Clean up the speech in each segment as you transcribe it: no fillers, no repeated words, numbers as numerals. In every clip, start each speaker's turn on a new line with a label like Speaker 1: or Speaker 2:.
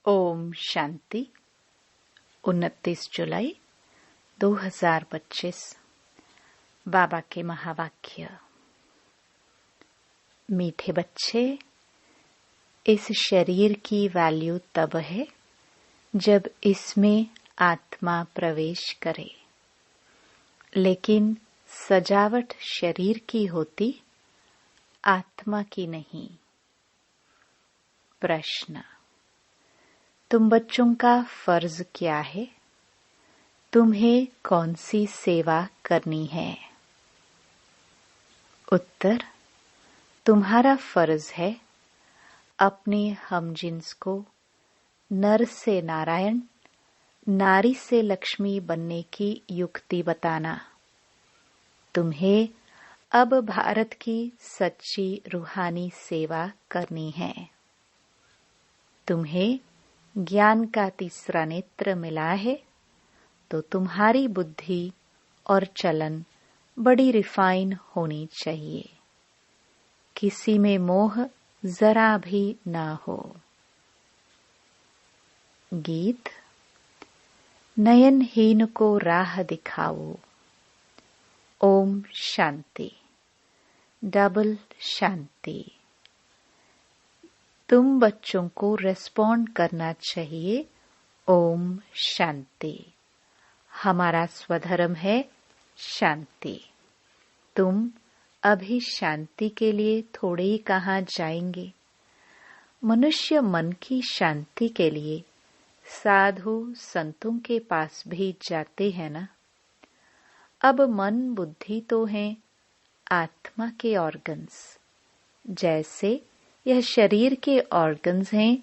Speaker 1: ओम शांति। 29 जुलाई 2025। बाबा के महावाक्य। मीठे बच्चे, इस शरीर की वैल्यू तब है जब इसमें आत्मा प्रवेश करे, लेकिन सजावट शरीर की होती, आत्मा की नहीं। प्रश्न: तुम बच्चों का फर्ज क्या है? तुम्हें कौन सी सेवा करनी है? उत्तर: तुम्हारा फर्ज है अपने हमजिन्स को नर से नारायण, नारी से लक्ष्मी बनने की युक्ति बताना। तुम्हें अब भारत की सच्ची रूहानी सेवा करनी है। तुम्हें ज्ञान का तीसरा नेत्र मिला है, तो तुम्हारी बुद्धि और चलन बड़ी रिफाइन होनी चाहिए। किसी में मोह जरा भी ना हो। गीत। नयनहीन को राह दिखाओ। ओम शांति। डबल शांति। तुम बच्चों को रेस्पॉन्ड करना चाहिए। ओम शांति। हमारा स्वधर्म है शांति। तुम अभी शांति के लिए थोड़े ही कहाँ जाएंगे। मनुष्य मन की शांति के लिए साधु संतों के पास भी जाते हैं ना। अब मन बुद्धि तो हैं आत्मा के ऑर्गन्स। जैसे यह शरीर के ऑर्गन्स हैं,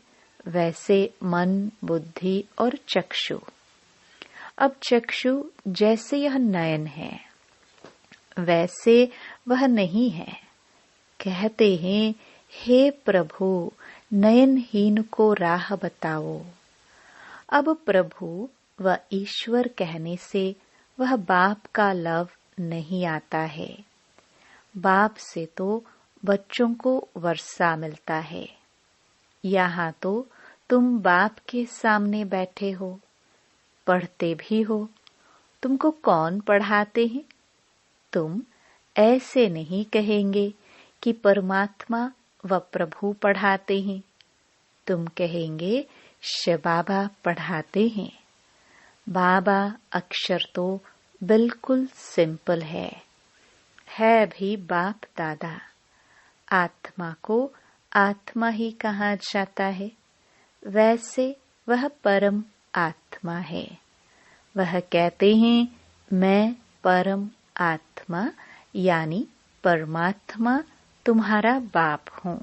Speaker 1: वैसे मन, बुद्धि और चक्षु। अब चक्षु जैसे यह नयन है, वैसे वह नहीं है। कहते हैं, हे प्रभु, नयनहीन को राह बताओ। अब प्रभु व ईश्वर कहने से वह बाप का लव नहीं आता है। बाप से तो बच्चों को वर्षा मिलता है। यहाँ तो तुम बाप के सामने बैठे हो, पढ़ते भी हो। तुमको कौन पढ़ाते हैं? तुम ऐसे नहीं कहेंगे कि परमात्मा व प्रभु पढ़ाते हैं। तुम कहेंगे शिव बाबा पढ़ाते हैं। बाबा अक्षर तो बिल्कुल सिंपल है भी बाप दादा। आत्मा को आत्मा ही कहा जाता है, वैसे वह परम आत्मा है। वह कहते हैं, मैं परम आत्मा यानी परमात्मा तुम्हारा बाप हूँ।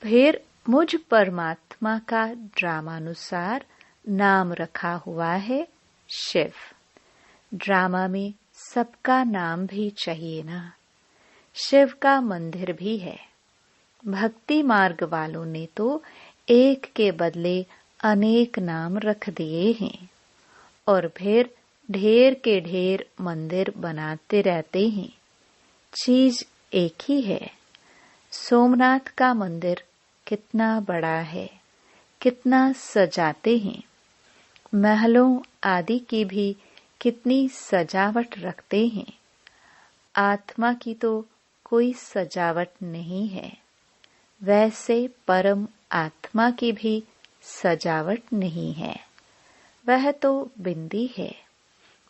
Speaker 1: फिर मुझ परमात्मा का ड्रामानुसार नाम रखा हुआ है शिव। ड्रामा में सबका नाम भी चाहिए ना। शिव का मंदिर भी है। भक्ति मार्ग वालों ने तो एक के बदले अनेक नाम रख दिए हैं और फिर ढेर के ढेर मंदिर बनाते रहते हैं। चीज एक ही है। सोमनाथ का मंदिर कितना बड़ा है, कितना सजाते हैं। महलों आदि की भी कितनी सजावट रखते हैं। आत्मा की तो कोई सजावट नहीं है, वैसे परम आत्मा की भी सजावट नहीं है। वह तो बिंदी है।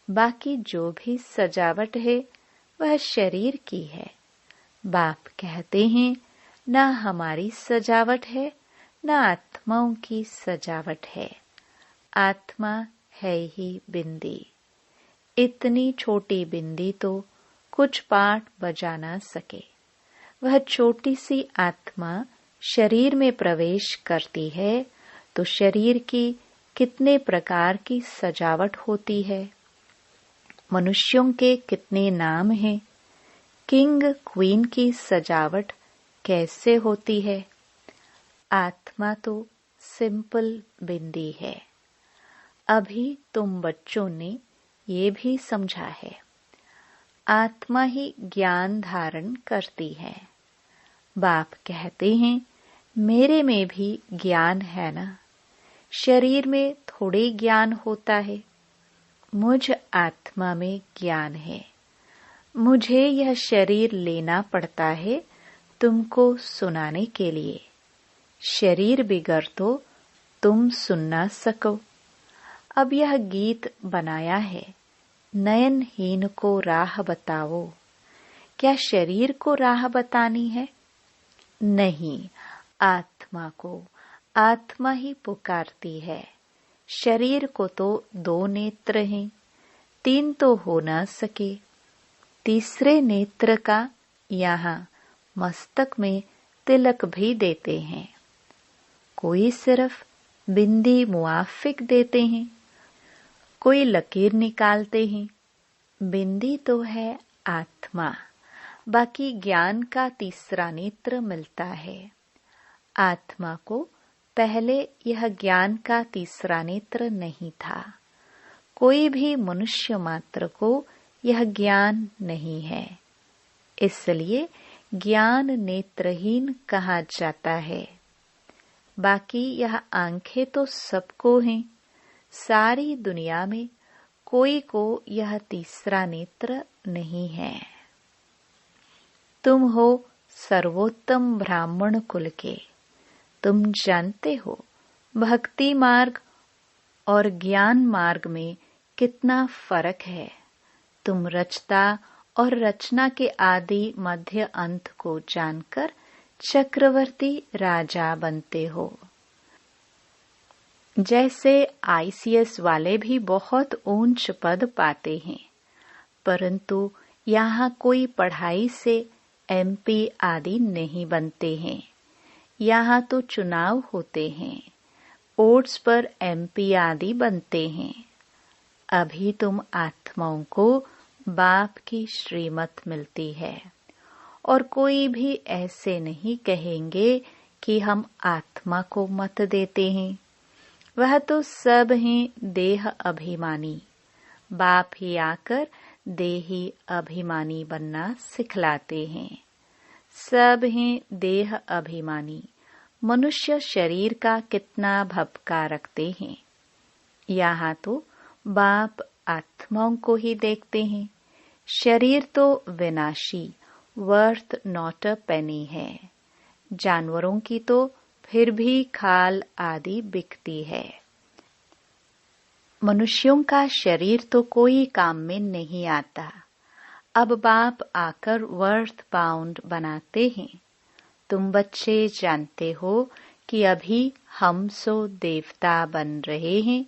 Speaker 1: बाकी जो भी सजावट है वह शरीर की है। बाप कहते हैं, ना हमारी सजावट है, ना आत्माओं की सजावट है। आत्मा है ही बिंदी। इतनी छोटी बिंदी तो कुछ पाठ बजा ना सके। वह छोटी सी आत्मा शरीर में प्रवेश करती है तो शरीर की कितने प्रकार की सजावट होती है। मनुष्यों के कितने नाम हैं। किंग क्वीन की सजावट कैसे होती है। आत्मा तो सिंपल बिंदी है। अभी तुम बच्चों ने ये भी समझा है, आत्मा ही ज्ञान धारण करती है। बाप कहते हैं, मेरे में भी ज्ञान है ना। शरीर में थोड़े ज्ञान होता है। मुझ आत्मा में ज्ञान है। मुझे यह शरीर लेना पड़ता है तुमको सुनाने के लिए। शरीर बिगर तो तुम सुन ना सको। अब यह गीत बनाया है, नयनहीन को राह बताओ। क्या शरीर को राह बतानी है? नहीं, आत्मा को। आत्मा ही पुकारती है। शरीर को तो 2 नेत्र हैं, 3 तो हो ना सके। तीसरे नेत्र का यहाँ मस्तक में तिलक भी देते हैं। कोई सिर्फ बिंदी मुआफिक देते हैं, कोई लकीर निकालते हैं। बिंदी तो है आत्मा, बाकी ज्ञान का तीसरा नेत्र मिलता है। आत्मा को पहले यह ज्ञान का तीसरा नेत्र नहीं था। कोई भी मनुष्य मात्र को यह ज्ञान नहीं है, इसलिए ज्ञान नेत्रहीन कहा जाता है। बाकी यह आंखें तो सबको हैं। सारी दुनिया में कोई को यह तीसरा नेत्र नहीं है। तुम हो सर्वोत्तम ब्राह्मण कुल के। तुम जानते हो भक्ति मार्ग और ज्ञान मार्ग में कितना फर्क है। तुम रचता और रचना के आदि मध्य अंत को जानकर चक्रवर्ती राजा बनते हो। जैसे ICS वाले भी बहुत ऊंच पद पाते हैं, परंतु यहाँ कोई पढ़ाई से MP आदि नहीं बनते हैं। यहाँ तो चुनाव होते हैं, ओट्स पर MP आदि बनते हैं। अभी तुम आत्माओं को बाप की श्रीमत मिलती है, और कोई भी ऐसे नहीं कहेंगे कि हम आत्मा को मत देते हैं। वह तो सब हैं देह अभिमानी। बाप ही आकर देही अभिमानी बनना सिखलाते हैं। सब हैं देह अभिमानी। मनुष्य शरीर का कितना भपका रखते हैं। यहाँ तो बाप आत्माओं को ही देखते हैं। शरीर तो विनाशी, वर्थ नॉट अ पेनी है। जानवरों की तो फिर भी खाल आदि बिकती है। मनुष्यों का शरीर तो कोई काम में नहीं आता। अब बाप आकर वर्थ पाउंड बनाते हैं। तुम बच्चे जानते हो कि अभी हम सो देवता बन रहे हैं,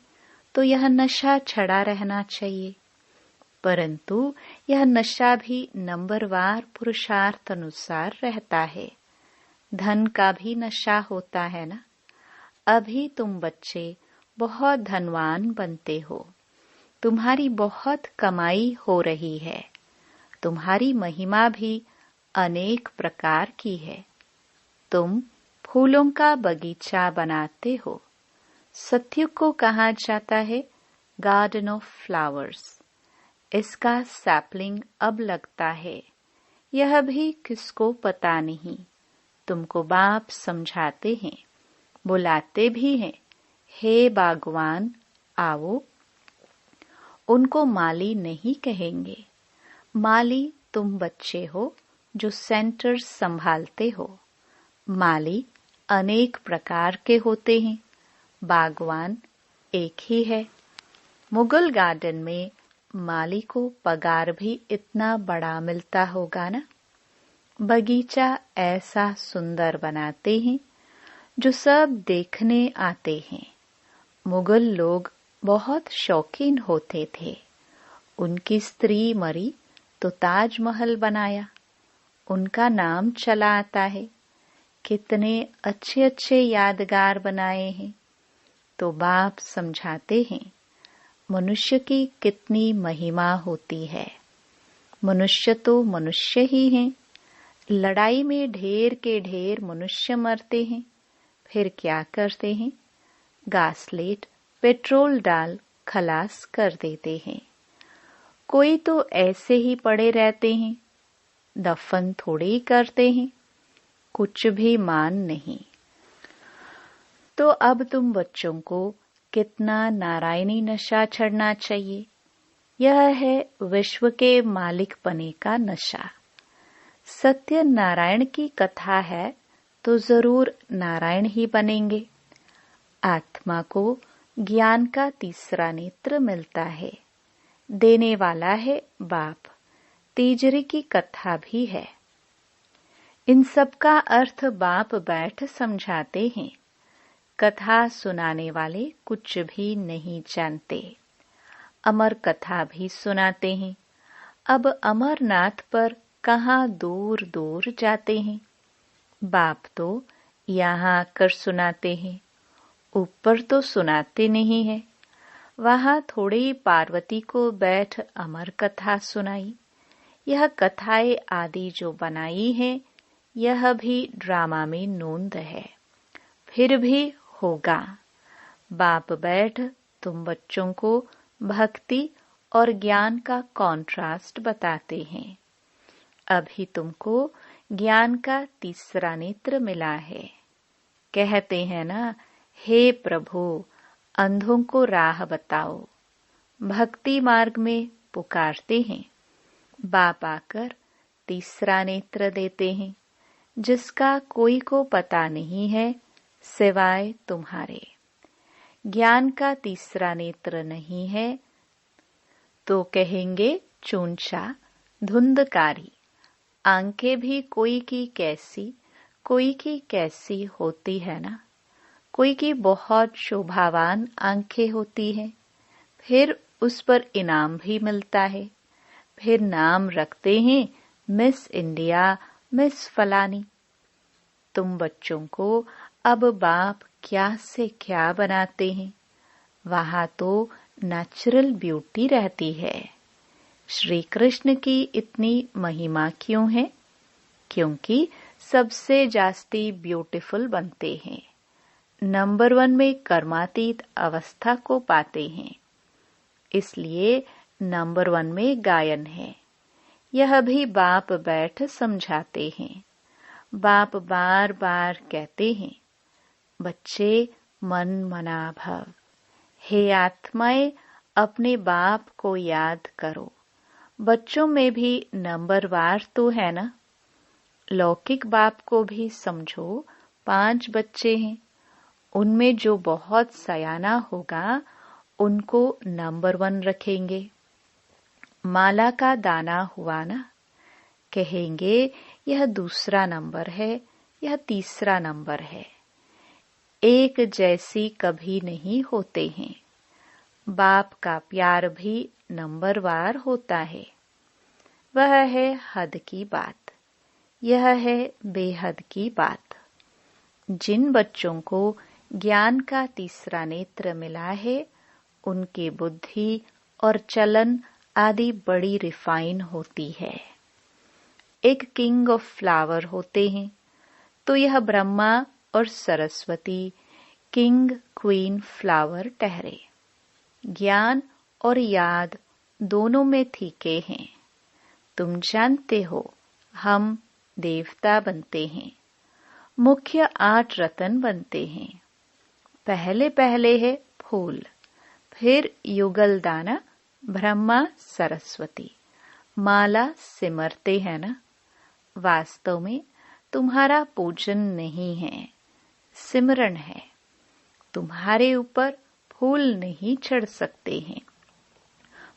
Speaker 1: तो यह नशा छड़ा रहना चाहिए। परंतु यह नशा भी नंबरवार पुरुषार्थ अनुसार रहता है। धन का भी नशा होता है ना। अभी तुम बच्चे बहुत धनवान बनते हो। तुम्हारी बहुत कमाई हो रही है। तुम्हारी महिमा भी अनेक प्रकार की है। तुम फूलों का बगीचा बनाते हो। सत्युग को कहा जाता है गार्डन ऑफ फ्लावर्स। इसका सैपलिंग अब लगता है। यह भी किसको पता नहीं। तुमको बाप समझाते हैं, बुलाते भी हैं, हे बागवान आओ। उनको माली नहीं कहेंगे। माली तुम बच्चे हो जो सेंटर संभालते हो। माली अनेक प्रकार के होते हैं, बागवान एक ही है। मुगल गार्डन में माली को पगार भी इतना बड़ा मिलता होगा ना। बगीचा ऐसा सुंदर बनाते हैं जो सब देखने आते हैं। मुगल लोग बहुत शौकीन होते थे। उनकी स्त्री मरी तो ताजमहल बनाया। उनका नाम चला आता है। कितने अच्छे अच्छे यादगार बनाए हैं। तो बाप समझाते हैं मनुष्य की कितनी महिमा होती है। मनुष्य तो मनुष्य ही हैं। लड़ाई में ढेर के ढेर मनुष्य मरते हैं। फिर क्या करते हैं? गासलेट पेट्रोल डाल खलास कर देते हैं। कोई तो ऐसे ही पड़े रहते हैं। दफन थोड़े ही करते हैं। कुछ भी मान नहीं। तो अब तुम बच्चों को कितना नारायणी नशा चढ़ना चाहिए। यह है विश्व के मालिक बने का नशा। सत्य नारायण की कथा है तो जरूर नारायण ही बनेंगे। आत्मा को ज्ञान का तीसरा नेत्र मिलता है। देने वाला है बाप। तीजरी की कथा भी है। इन सब का अर्थ बाप बैठ समझाते हैं। कथा सुनाने वाले कुछ भी नहीं जानते। अमर कथा भी सुनाते हैं। अब अमरनाथ पर कहाँ दूर दूर जाते हैं। बाप तो यहाँ आकर सुनाते हैं। ऊपर तो सुनाते नहीं है। वहाँ थोड़ी पार्वती को बैठ अमर कथा सुनाई। यह कथाएं आदि जो बनाई है यह भी ड्रामा में नोंद है। फिर भी होगा। बाप बैठ तुम बच्चों को भक्ति और ज्ञान का कॉन्ट्रास्ट बताते हैं। अभी तुमको ज्ञान का तीसरा नेत्र मिला है। कहते हैं ना, हे प्रभु अंधों को राह बताओ। भक्ति मार्ग में पुकारते हैं। बाप आकर तीसरा नेत्र देते हैं, जिसका कोई को पता नहीं है सिवाय तुम्हारे। ज्ञान का तीसरा नेत्र नहीं है तो कहेंगे चूंचा धुंधकारी। आंखें भी कोई की कैसी होती है ना। कोई की बहुत शोभावान आंखें होती हैं। फिर उस पर इनाम भी मिलता है। फिर नाम रखते हैं मिस इंडिया, मिस फलानी। तुम बच्चों को अब बाप क्या से क्या बनाते हैं। वहां तो नेचुरल ब्यूटी रहती है। श्री कृष्ण की इतनी महिमा क्यों है? क्योंकि सबसे जास्ती ब्यूटीफुल बनते हैं। नंबर 1 में कर्मातीत अवस्था को पाते हैं। इसलिए नंबर 1 में गायन है। यह भी बाप बैठ समझाते हैं। बाप बार बार कहते हैं, बच्चे मन मना भव। हे आत्माएं अपने बाप को याद करो। बच्चों में भी नंबरवार तो है ना। लौकिक बाप को भी समझो। 5 बच्चे हैं। उनमें जो बहुत सयाना होगा उनको नंबर 1 रखेंगे। माला का दाना हुआ ना, कहेंगे यह दूसरा नंबर है, यह तीसरा नंबर है। एक जैसी कभी नहीं होते हैं। बाप का प्यार भी नंबरवार होता है। वह है हद की बात। यह है बेहद की बात। जिन बच्चों को ज्ञान का तीसरा नेत्र मिला है उनकी बुद्धि और चलन आदि बड़ी रिफाइन होती है। एक किंग ऑफ फ्लावर होते हैं तो यह ब्रह्मा और सरस्वती किंग क्वीन फ्लावर ठहरे। ज्ञान और याद दोनों में फीके हैं। तुम जानते हो हम देवता बनते हैं। मुख्य 8 रतन बनते हैं। पहले पहले है फूल, फिर युगल दाना, ब्रह्मा सरस्वती, माला सिमरते हैं ना। वास्तव में तुम्हारा पूजन नहीं है, सिमरन है। तुम्हारे ऊपर फूल नहीं चढ़ सकते हैं।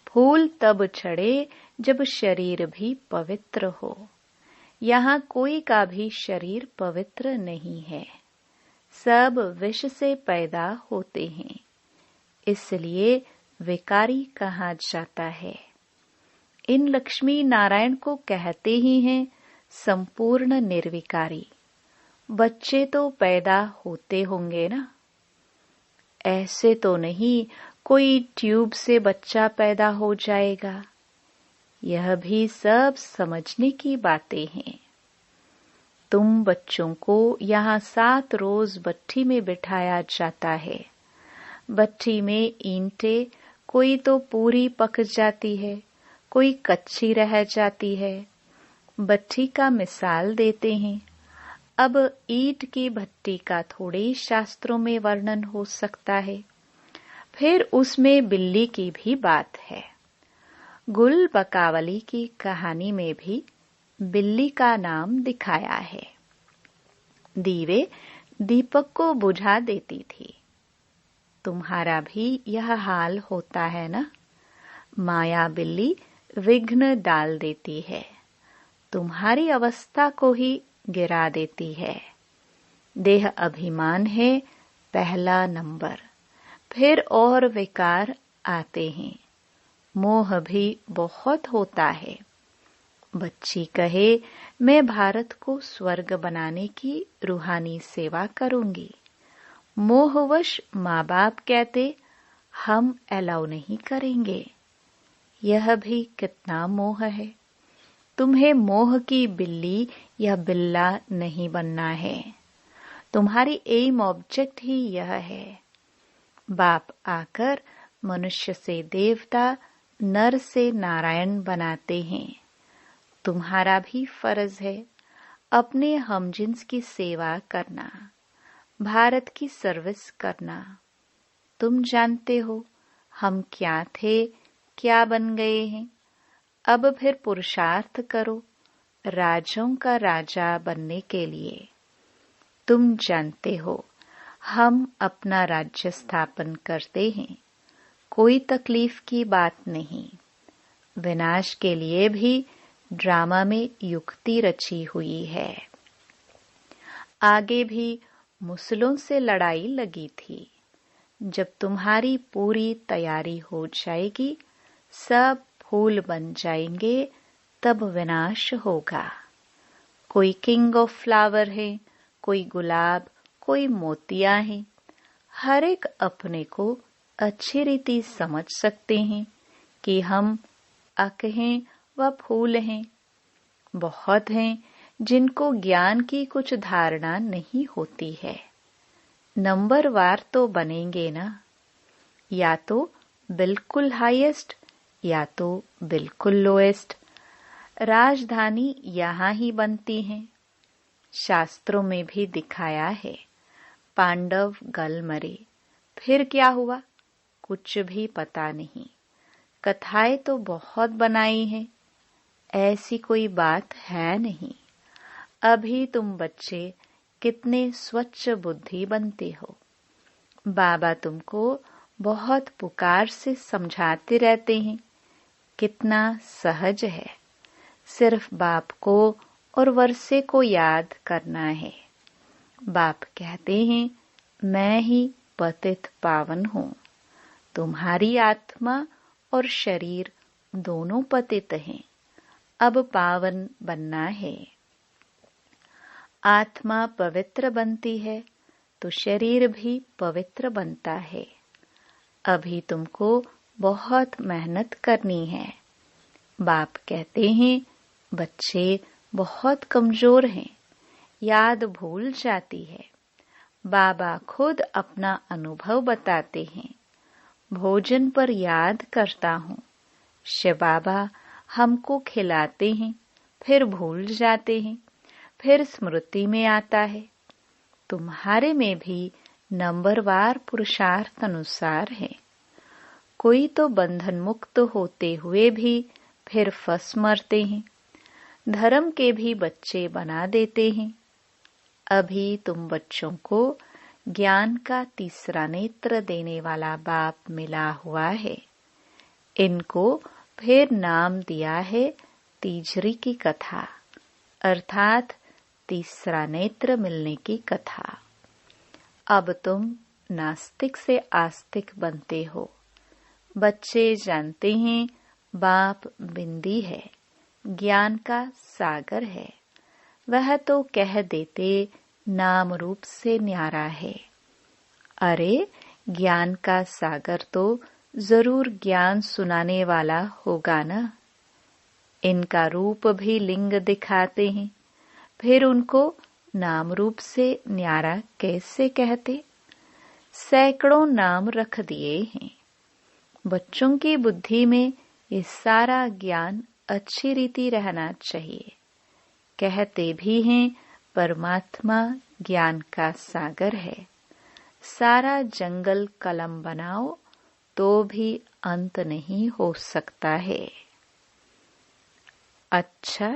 Speaker 1: फूल तब चढ़े जब शरीर भी पवित्र हो। यहाँ कोई का भी शरीर पवित्र नहीं है। सब विष से पैदा होते हैं। इसलिए विकारी कहा जाता है। इन लक्ष्मी नारायण को कहते ही हैं संपूर्ण निर्विकारी। बच्चे तो पैदा होते होंगे ना। ऐसे तो नहीं कोई ट्यूब से बच्चा पैदा हो जाएगा। यह भी सब समझने की बातें हैं। तुम बच्चों को यहाँ 7 रोज भट्ठी में बिठाया जाता है। भट्ठी में ईंटें कोई तो पूरी पक जाती है, कोई कच्ची रह जाती है। भट्ठी का मिसाल देते हैं। अब ईंट की भट्टी का थोड़े शास्त्रों में वर्णन हो सकता है। फिर उसमें बिल्ली की भी बात है। गुल बकावली की कहानी में भी बिल्ली का नाम दिखाया है। दीवे दीपक को बुझा देती थी। तुम्हारा भी यह हाल होता है ना? माया बिल्ली विघ्न डाल देती है, तुम्हारी अवस्था को ही गिरा देती है। देह अभिमान है पहला नंबर, फिर और विकार आते हैं। मोह भी बहुत होता है। बच्ची कहे, मैं भारत को स्वर्ग बनाने की रूहानी सेवा करूंगी। मोहवश माँ बाप कहते, हम अलाउ नहीं करेंगे। यह भी कितना मोह है। तुम्हें मोह की बिल्ली या बिल्ला नहीं बनना है। तुम्हारी एम ऑब्जेक्ट ही यह है। बाप आकर मनुष्य से देवता, नर से नारायण बनाते हैं। तुम्हारा भी फर्ज है अपने हमजिन्स की सेवा करना, भारत की सर्विस करना। तुम जानते हो हम क्या थे, क्या बन गए हैं। अब फिर पुरुषार्थ करो राजों का राजा बनने के लिए। तुम जानते हो हम अपना राज्य स्थापन करते हैं, कोई तकलीफ की बात नहीं। विनाश के लिए भी ड्रामा में युक्ति रची हुई है। आगे भी मुसलों से लड़ाई लगी थी। जब तुम्हारी पूरी तैयारी हो जाएगी, सब फूल बन जाएंगे, तब विनाश होगा। कोई किंग ऑफ फ्लावर है, कोई गुलाब, कोई मोतिया है। हर एक अपने को अच्छी रीति समझ सकते हैं कि हम अक हैं व फूल हैं। बहुत हैं जिनको ज्ञान की कुछ धारणा नहीं होती है। नंबरवार तो बनेंगे ना, या तो बिल्कुल हाईएस्ट या तो बिल्कुल लोएस्ट। राजधानी यहाँ ही बनती है। शास्त्रों में भी दिखाया है, पांडव गल मरे, फिर क्या हुआ कुछ भी पता नहीं। कथाएं तो बहुत बनाई हैं, ऐसी कोई बात है नहीं। अभी तुम बच्चे कितने स्वच्छ बुद्धि बनते हो। बाबा तुमको बहुत पुकार से समझाते रहते हैं, कितना सहज है। सिर्फ बाप को और वर्षे को याद करना है। बाप कहते हैं, मैं ही पतित पावन हूँ। तुम्हारी आत्मा और शरीर दोनों पतित हैं, अब पावन बनना है। आत्मा पवित्र बनती है तो शरीर भी पवित्र बनता है। अभी तुमको बहुत मेहनत करनी है। बाप कहते हैं, बच्चे बहुत कमजोर हैं, याद भूल जाती है। बाबा खुद अपना अनुभव बताते हैं। भोजन पर याद करता हूँ। शिव बाबा हमको खिलाते हैं, फिर भूल जाते हैं, फिर स्मृति में आता है। तुम्हारे में भी नंबरवार पुरुषार्थ अनुसार है। कोई तो बंधन मुक्त होते हुए भी फिर फंस मरते हैं। धर्म के भी बच्चे बना देते हैं। अभी तुम बच्चों को ज्ञान का तीसरा नेत्र देने वाला बाप मिला हुआ है। इनको फिर नाम दिया है तीजरी की कथा, अर्थात तीसरा नेत्र मिलने की कथा। अब तुम नास्तिक से आस्तिक बनते हो। बच्चे जानते हैं बाप बिंदी है, ज्ञान का सागर है। वह तो कह देते नाम रूप से न्यारा है। अरे ज्ञान का सागर तो जरूर ज्ञान सुनाने वाला होगा ना। इनका रूप भी लिंग दिखाते हैं, फिर उनको नाम रूप से न्यारा कैसे कहते। सैकड़ों नाम रख दिए हैं। बच्चों की बुद्धि में ये सारा ज्ञान अच्छी रीति रहना चाहिए। कहते भी हैं परमात्मा ज्ञान का सागर है। सारा जंगल कलम बनाओ तो भी अंत नहीं हो सकता है। अच्छा,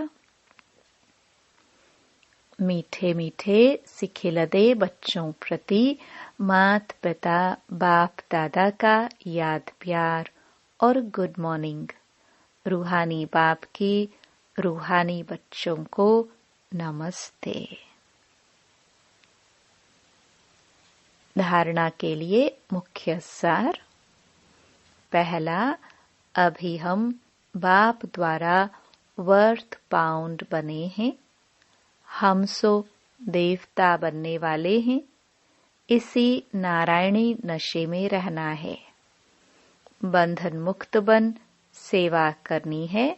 Speaker 1: मीठे मीठे सिखिलदे बच्चों प्रति मात पिता बाप दादा का याद प्यार और गुड मॉर्निंग। रूहानी बाप की रूहानी बच्चों को नमस्ते। धारणा के लिए मुख्य सार। पहला, अभी हम बाप द्वारा वर्थ पाउंड बने हैं। हम सो देवता बनने वाले हैं। इसी नारायणी नशे में रहना है। बंधन मुक्त बन सेवा करनी है।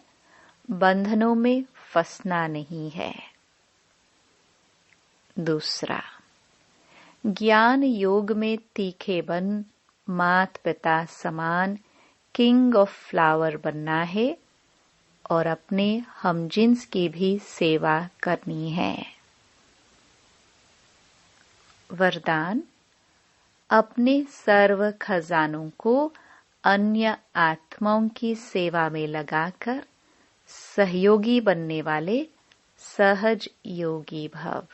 Speaker 1: बंधनों में फंसना नहीं है। दूसरा, ज्ञान योग में तीखे बन मात पिता समान किंग ऑफ फ्लावर बनना है और अपने हमजिन्स की भी सेवा करनी है। वरदान, अपने सर्व खजानों को अन्य आत्माओं की सेवा में लगाकर सहयोगी बनने वाले सहज योगी भव।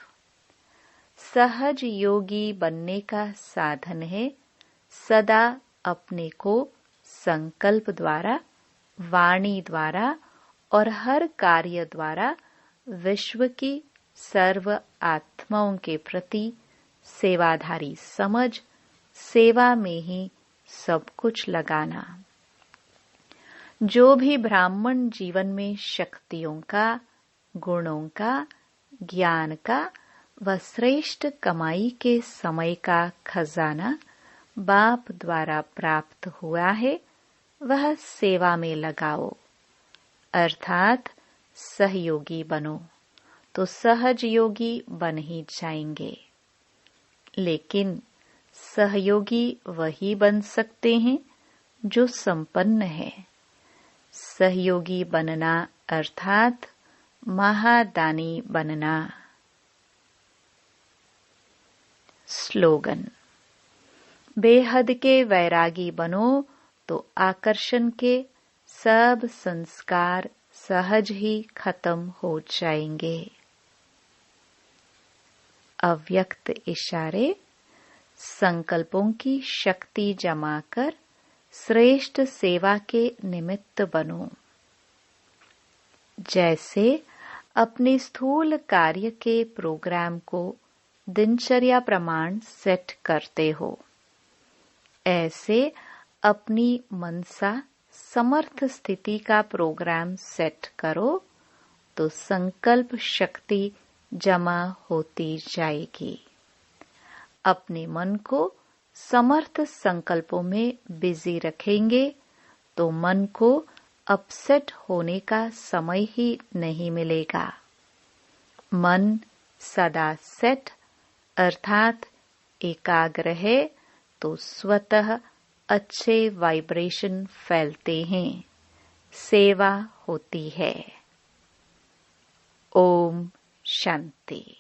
Speaker 1: सहज योगी बनने का साधन है सदा अपने को संकल्प द्वारा, वाणी द्वारा और हर कार्य द्वारा विश्व की सर्व आत्माओं के प्रति सेवाधारी समझ सेवा में ही सब कुछ लगाना। जो भी ब्राह्मण जीवन में शक्तियों का, गुणों का, ज्ञान का व श्रेष्ठ कमाई के समय का खजाना बाप द्वारा प्राप्त हुआ है, वह सेवा में लगाओ, अर्थात सहयोगी बनो, तो सहज योगी बन ही जाएंगे। लेकिन सहयोगी वही बन सकते हैं जो संपन्न है। सहयोगी बनना अर्थात महादानी बनना। स्लोगन, बेहद के वैरागी बनो तो आकर्षण के सब संस्कार सहज ही खत्म हो जाएंगे। अव्यक्त इशारे, संकल्पों की शक्ति जमा कर श्रेष्ठ सेवा के निमित्त बनो। जैसे अपने स्थूल कार्य के प्रोग्राम को दिनचर्या प्रमाण सेट करते हो, ऐसे अपनी मनसा समर्थ स्थिति का प्रोग्राम सेट करो तो संकल्प शक्ति जमा होती जाएगी। अपने मन को समर्थ संकल्पों में बिजी रखेंगे तो मन को अपसेट होने का समय ही नहीं मिलेगा। मन सदा सेट अर्थात एकाग्र है तो स्वतः अच्छे वाइब्रेशन फैलते हैं, सेवा होती है। ओम शांति।